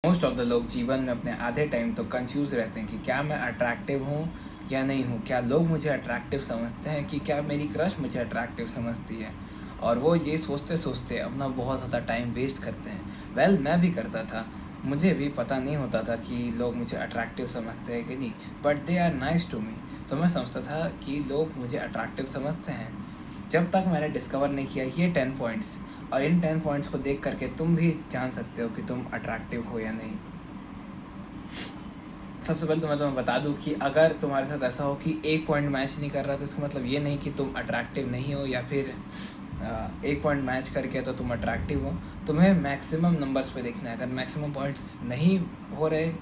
Most of the लोग जीवन में अपने आधे टाइम तो कंफ्यूज रहते हैं कि क्या मैं अट्रैक्टिव हूँ या नहीं हूँ, क्या लोग मुझे अट्रैक्टिव समझते हैं कि क्या मेरी क्रश मुझे अट्रैक्टिव समझती है। और वो ये सोचते सोचते अपना बहुत ज़्यादा टाइम वेस्ट करते हैं। वेल मैं भी करता था, मुझे भी पता नहीं होता था कि लोग मुझे अट्रैक्टिव समझते हैं कि नहीं, but they are nice to me. तो मैं समझता था कि लोग मुझे अट्रैक्टिव समझते हैं, जब तक मैंने डिस्कवर नहीं किया ये 10 पॉइंट्स। और इन 10 पॉइंट्स को देख करके तुम भी जान सकते हो कि तुम अट्रैक्टिव हो या नहीं। सबसे पहले तो मैं तुम्हें बता दूं कि अगर तुम्हारे साथ ऐसा हो कि एक पॉइंट मैच नहीं कर रहा, तो इसका मतलब ये नहीं कि तुम अट्रैक्टिव नहीं हो, या फिर एक पॉइंट मैच करके तो तुम अट्रैक्टिव हो। तुम्हें मैक्सिमम नंबर्स पे देखना है। अगर मैक्सिमम पॉइंट्स नहीं हो रहे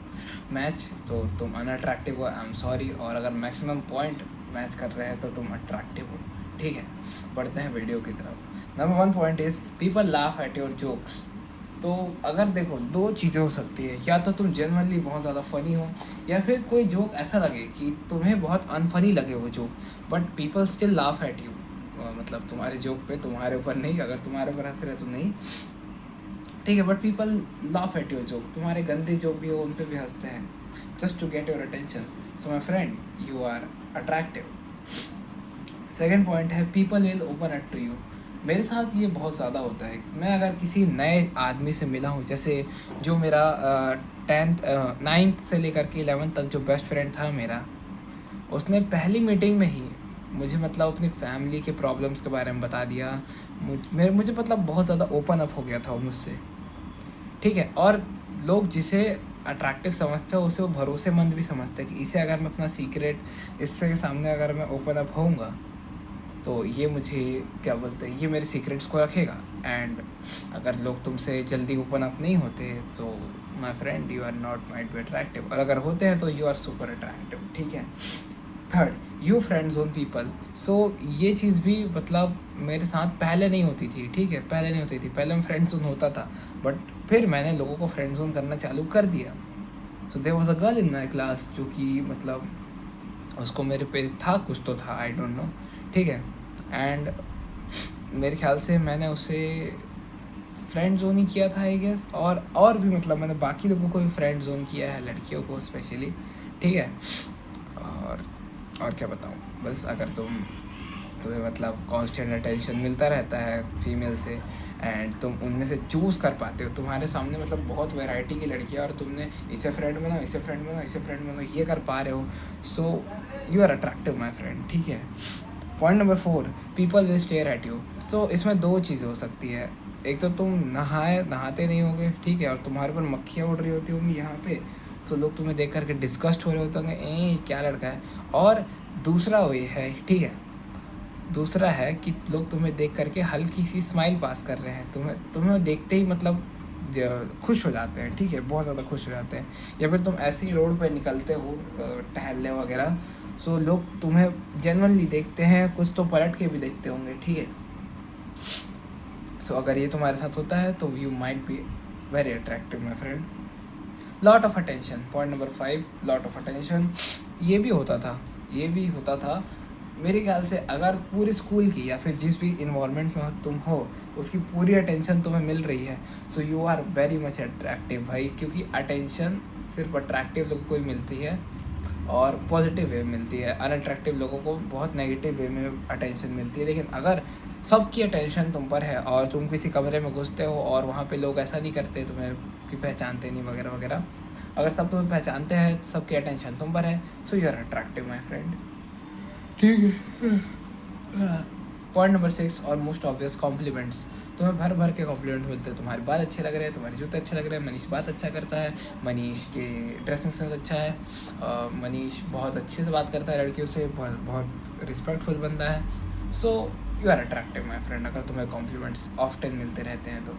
मैच तो तुम अनअट्रैक्टिव हो, आई एम सॉरी। और अगर मैक्सिमम पॉइंट मैच कर रहे हैं तो तुम अट्रैक्टिव हो। ठीक है, बढ़ते हैं वीडियो की तरफ। Number 1 point is people laugh at your jokes. तो अगर देखो, दो चीज़ें हो सकती है, या तो तुम जनरली बहुत ज़्यादा फ़नी हो, या फिर कोई जोक ऐसा लगे कि तुम्हें बहुत अनफनी लगे वो joke, but people still laugh at you. मतलब तुम्हारे जोक पे, तुम्हारे ऊपर नहीं, अगर तुम्हारे ऊपर हंस रहे तो नहीं, ठीक है, but people laugh at your joke. तुम्हारे गंदे जोक भी हो उन पर भी हंसते हैं, just to get your attention. So my friend, you are attractive. Second point है people will open up to you. मेरे साथ ये बहुत ज़्यादा होता है। मैं अगर किसी नए आदमी से मिला हूँ, जैसे जो मेरा 10th 9th से लेकर के 11th तक जो बेस्ट फ्रेंड था मेरा, उसने पहली मीटिंग में ही मुझे मतलब अपनी फैमिली के प्रॉब्लम्स के बारे में बता दिया। मुझे मतलब बहुत ज़्यादा ओपन अप हो गया था वो मुझसे। ठीक है, और लोग जिसे अट्रैक्टिव समझते हैं उसे वो भरोसेमंद भी समझते हैं कि इसे अगर मैं अपना सीक्रेट इससे के सामने अगर मैं ओपन अप होऊंगा तो ये मुझे क्या बोलते हैं, ये मेरे सीक्रेट्स को रखेगा। एंड अगर लोग तुमसे जल्दी ओपन अप नहीं होते तो my friend, you are not might be attractive, और अगर होते हैं तो यू आर सुपर अट्रैक्टिव। ठीक है। Third, you friend zone people. So ये चीज़ भी मतलब मेरे साथ पहले नहीं होती थी। ठीक है, पहले नहीं होती थी, पहले मैं फ्रेंड जोन होता था, बट फिर मैंने लोगों को फ्रेंड जोन करना चालू कर दिया। So there was a girl in my class जो कि मतलब उसको मेरे पे था, कुछ तो था, आई डोंट नो। ठीक है, एंड मेरे ख्याल से मैंने उसे फ्रेंड जोन ही किया था आई गेस, और भी मतलब मैंने बाकी लोगों को भी फ्रेंड जोन किया है, लड़कियों को स्पेशली। ठीक है, और और क्या बताऊँ, बस अगर तुम्हें मतलब कांस्टेंट अटेंशन मिलता रहता है फीमेल से, एंड तुम उनमें से चूज़ कर पाते हो, तुम्हारे सामने मतलब बहुत वैरायटी की लड़कियाँ, और तुमने इसे फ्रेंड बनाओ, इसे फ्रेंड बनाओ, इसे फ्रेंड बनाओ, ये कर पा रहे हो, so you are attractive my friend. ठीक है। Point number 4, people will stare at you. तो इसमें दो चीज़ें हो सकती है। एक तो तुम नहाते नहीं होगे, ठीक है, और तुम्हारे पर मक्खियाँ उड़ रही होती होंगी यहाँ पे, तो लोग तुम्हें देख करके डिस्गस्ट हो रहे होते होंगे, क्या लड़का है। और दूसरा वो ये है, ठीक है, दूसरा है कि लोग तुम्हें देख करके हल्की सी स्माइल पास कर रहे हैं, तुम्हें देखते ही मतलब खुश हो जाते हैं। ठीक है, बहुत ज़्यादा खुश हो जाते हैं। या फिर तुम ऐसे ही रोड पे निकलते हो टहलने वगैरह, सो लोग तुम्हें जेन्युइनली देखते हैं, कुछ तो पलट के भी देखते होंगे। ठीक है, सो अगर ये तुम्हारे साथ होता है तो you might be very attractive my friend. Lot of attention, point number 5, lot of attention. ये भी होता था मेरे ख्याल से। अगर पूरे स्कूल की या फिर जिस भी इन्वायरमेंट में तुम हो उसकी पूरी अटेंशन तुम्हें मिल रही है, so you are very much attractive भाई। क्योंकि अटेंशन सिर्फ अट्रैक्टिव लोगों को ही मिलती है, और पॉजिटिव वे में मिलती है। अनअट्रैक्टिव लोगों को बहुत नेगेटिव वे में अटेंशन मिलती है। लेकिन अगर सबकी अटेंशन तुम पर है और तुम किसी कमरे में घुसते हो और वहाँ पे लोग ऐसा नहीं करते, तुम्हें कि पहचानते नहीं वगैरह वगैरह, अगर सब तुम्हें पहचानते हैं, सबकी अटेंशन तुम पर है, so you are attractive my friend. ठीक है। पॉइंट नंबर 6 और मोस्ट ऑब्वियस, कॉम्प्लीमेंट्स। तुम्हें भर भर के कॉम्प्लीमेंट मिलते हैं। तुम्हारे बाल अच्छे लग रहे हैं, तुम्हारे जूते अच्छे लग रहे हैं, मनीष बात अच्छा करता है, मनीष के ड्रेसिंग सेंस अच्छा है, मनीष बहुत अच्छे से बात करता है लड़कियों से, बहुत बहुत रिस्पेक्टफुल बंदा है। So you are attractive my friend, अगर तुम्हें कॉम्प्लीमेंट्स ऑफ्टन मिलते रहते हैं तो।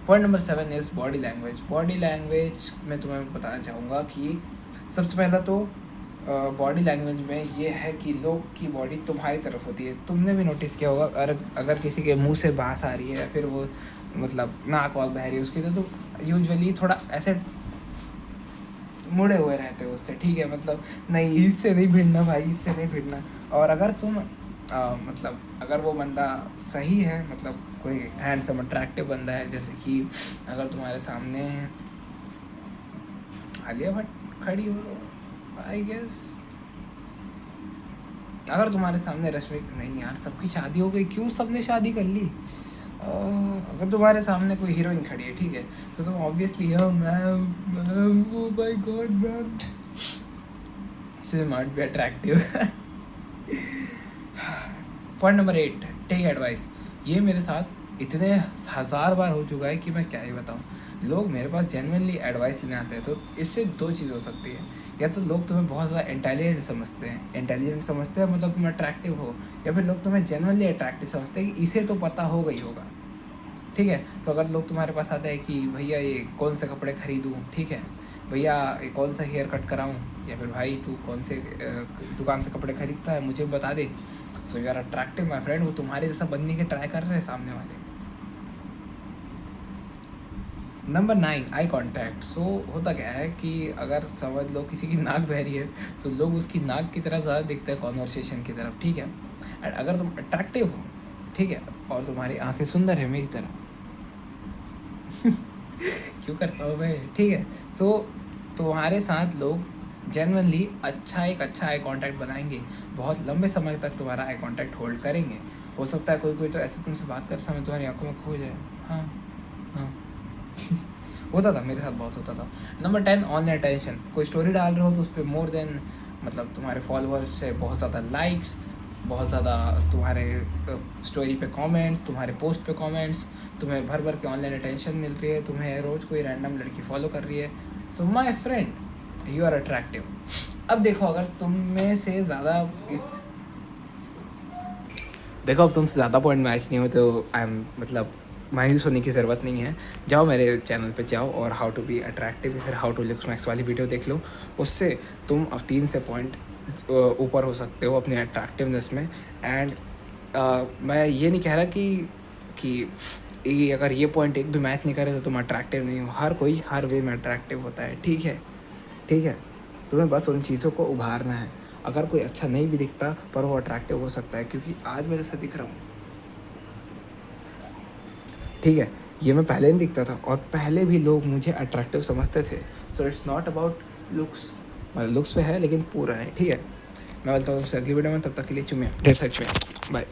Point number 7 is body language. Body language में तुम्हें बताना चाहूँगा कि सबसे पहला तो बॉडी लैंग्वेज में ये है कि लोग की बॉडी तुम्हारी तरफ होती है। तुमने भी नोटिस किया होगा, अगर किसी के मुंह से बाँस आ रही है या फिर वो मतलब नाक वाक बह रही है उसकी, तो यूजुअली थोड़ा ऐसे मुड़े हुए रहते हो उससे। ठीक है, मतलब नहीं, इससे नहीं भिड़ना भाई, इससे नहीं भिड़ना। और अगर तुम मतलब अगर वो बंदा सही है, मतलब कोई हैंडसम अट्रैक्टिव बंदा है, जैसे कि अगर तुम्हारे सामने आलिया भट्ट खड़ी हो, आई गेस, अगर तुम्हारे सामने रश्मि, नहीं यार सबकी शादी हो गई, क्यों सबने शादी कर ली, अगर तुम्हारे सामने कोई हीरोइन खड़ी है, ठीक है, तो तुम obviously ma'am oh my god ma'am, she not be attractive. Point number 8, take advice. ये मेरे साथ इतने 1000 बार हो चुका है कि मैं क्या ही बताऊँ। लोग मेरे पास जेन्युइनली एडवाइस लेने आते हैं, तो इससे 2 चीज़ हो सकती है, या तो लोग तुम्हें बहुत ज़्यादा इंटेलिजेंट समझते हैं मतलब तुम अट्रैक्टिव हो, या फिर लोग तुम्हें जेन्युइनली अट्रैक्टिव समझते हैं कि इसे तो पता हो गई होगा, ठीक है। तो अगर लोग तुम्हारे पास आते हैं कि भैया ये कौन से कपड़े खरीदूँ, ठीक है, भैया ये कौन सा हेयर कट कराऊँ, या फिर भाई तू कौन से दुकान से कपड़े खरीदता है मुझे बता दे, so you are attractive my friend. वो तुम्हारे जैसा बनने के ट्राई कर रहे हैं सामने वाले। Number 9, eye contact. सो होता क्या है कि अगर समझ लो किसी की नाक बह रही है, तो लोग उसकी नाक की तरफ ज़्यादा दिखते हैं कॉन्वर्सेशन की तरफ, ठीक है। एंड अगर तुम अट्रैक्टिव हो, ठीक है, और तुम्हारी आंखें सुंदर है मेरी तरह, क्यों करता हूँ मैं, ठीक है, तो तुम्हारे साथ लोग जेन्युइनली एक अच्छा आई कांटेक्ट बनाएंगे, बहुत लंबे समय तक तुम्हारा आई कांटेक्ट होल्ड करेंगे। हो सकता है कोई तो ऐसे तुमसे बात कर समय तुम्हारी आंखों में खो जाए, हाँ हाँ। होता था, मेरे साथ बहुत होता था। Number 10, online attention. कोई स्टोरी डाल रहे हो तो उस पर मोर देन मतलब तुम्हारे फॉलोअर्स से बहुत ज़्यादा लाइक्स, बहुत ज़्यादा तुम्हारे स्टोरी पे कमेंट्स, तुम्हारे पोस्ट पे कमेंट्स, तुम्हें भर के ऑनलाइन अटेंशन मिल रही है, तुम्हें रोज़ कोई रैंडम लड़की फॉलो कर रही है, सो my friend you are attractive. अब देखो अगर तुम में से ज़्यादा अब तुमसे ज़्यादा पॉइंट मैच नहीं हो तो आई एम मतलब मायूस होने की ज़रूरत नहीं है। जाओ मेरे चैनल पे जाओ और हाउ टू बी अट्रैक्टिव या फिर हाउ टू लुक मैक्स वाली वीडियो देख लो, उससे तुम अब 3 से पॉइंट ऊपर हो सकते हो अपने अट्रैक्टिवनेस में। एंड मैं ये नहीं कह रहा कि अगर ये पॉइंट एक भी मैच नहीं करे तो तुम अट्रैक्टिव नहीं हो। हर कोई हर वे में अट्रैक्टिव होता है, ठीक है। तुम्हें बस उन चीज़ों को उभारना है। अगर कोई अच्छा नहीं भी दिखता पर वो अट्रैक्टिव हो सकता है, क्योंकि आज मैं जैसा दिख रहा हूँ, ठीक है, ये मैं पहले नहीं दिखता था और पहले भी लोग मुझे अट्रैक्टिव समझते थे। So it's not about looks, मतलब लुक्स पे है लेकिन पूरा है, ठीक है। मैं बोलता हूँ तुमसे अगली वीडियो में, तब तक के लिए चुम्या ढेर सच में, बाय।